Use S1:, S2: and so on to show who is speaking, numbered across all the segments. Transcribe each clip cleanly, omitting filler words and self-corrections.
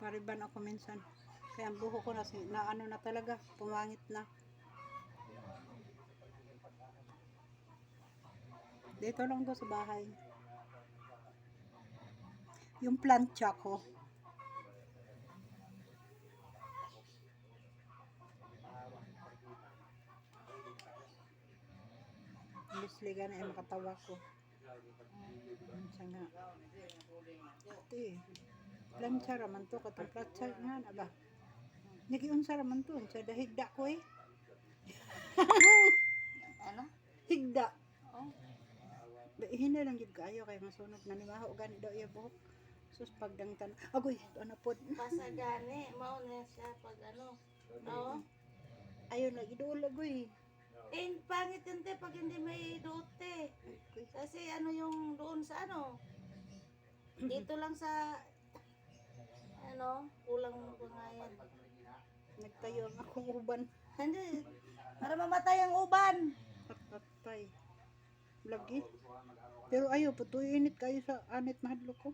S1: Naka-ribbon ako minsan. Kaya ang buho ko na ano na talaga, pumangit na. Dito lang to sa bahay. Yung plancha ko. Lisliga na yung makatawa ko. Plancha nga. Ito plancha raman to. Katong plancha nga na ba? Nagiunsa raman to. Sa dahigda ko eh.
S2: Ano?
S1: Higda.
S2: Oh.
S1: Hindi lang gid kaayo kay masunog na ni maho gani daw iya buhok. Sus pagdangtan. Agoy, ano pod.
S2: Basta gani, mao na siya pag ano. Oo.
S1: Ayun na gidula goy.
S2: Eh, pangit yun te pag hindi may dote. Kasi ano yung doon sa ano. Dito lang sa ano, kulang pa nga yan.
S1: Nagtayo ang akong uban.
S2: Hindi. Para mamatay ang uban.
S1: Patay. Lagi. Pero ayo puto init kayo sa anit mahadlok ko.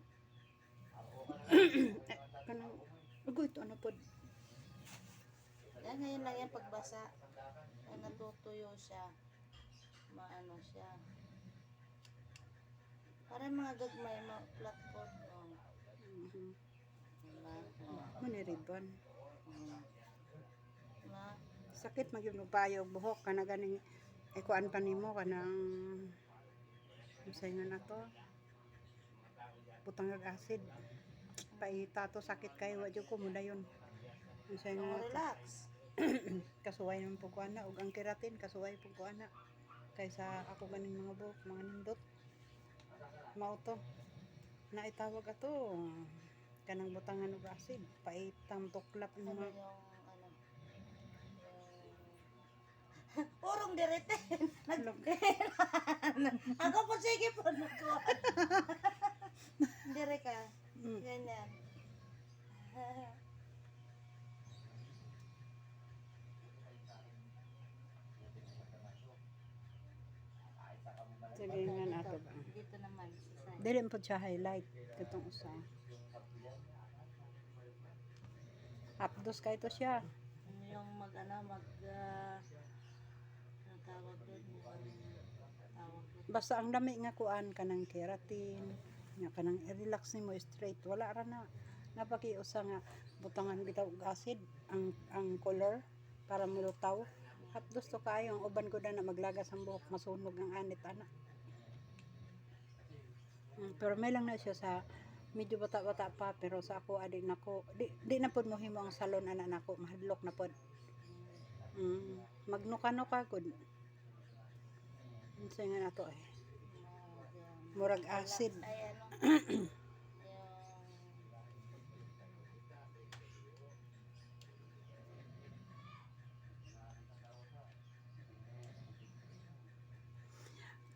S1: Kanang agoy to ano pod.
S2: Yan, ngayon lang yan pagbasa. Ay, natutuyo siya. Maano siya. Para mga gagmay, mga platform. Oh. Diba? Oh.
S1: Maniriban.
S2: Diba?
S1: Sakit magyud mo payo buhok kana ganing ikuan pa nimo kanang usay nga na to. Butang ng acid. Paita to sakit kay wa jud ko mudayon. Usay nga
S2: Oh,
S1: na to.
S2: relax.
S1: Kasuway ng pagkuana ug ang keratin kasuway pagkuana kaysa ako ganing mga buhok mga nindot mao to naitawag ato kanang butangan og acid paitang tuklap ng
S2: Ano
S1: mga
S2: yung ano? Purong diritin. Ako po sige po. Dire ka. Ganyan.
S1: sige nga nato ba
S2: Dito naman sa side.
S1: dili po siya highlight katong usa hapdos kay to siya
S2: Yung mag ano, ang tawag doon, tawag doon.
S1: basta ang dami nga kuan kanang keratin nga kanang i-relax nimo straight wala ra na napakiusa nga butangan bitaw og acid ang color para mulutaw hapdos to kayo ang uban ko na maglagas ang buhok masunog ang anit ana. Pero may lang na siya sa medyo bata-bata pa pero sa ako adi nako di na pud mo himo ang salon ana nako mahadlok na pud. Magnuka-no ka gud. Unsay nga nato eh. Murag acid.
S2: Ay ano, yung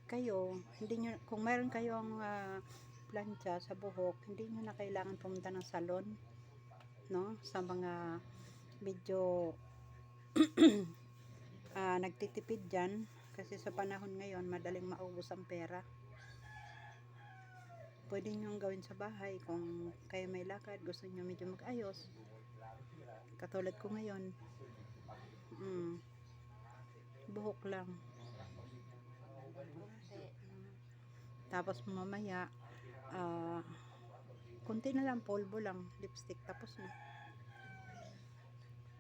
S1: Kayo, hindi nyo, kung meron kayong plancha sa buhok, hindi nyo na kailangan pumunta ng salon, no? Sa mga medyo nagtitipid dyan, kasi sa panahon ngayon, madaling maubos ang pera. Pwede nyo gawin sa bahay kung kayo may lakad, gusto nyo medyo mag-ayos. Katulad ko ngayon, buhok lang. Tapos mamaya, kunti na lang, polvo lang, lipstick, tapos na.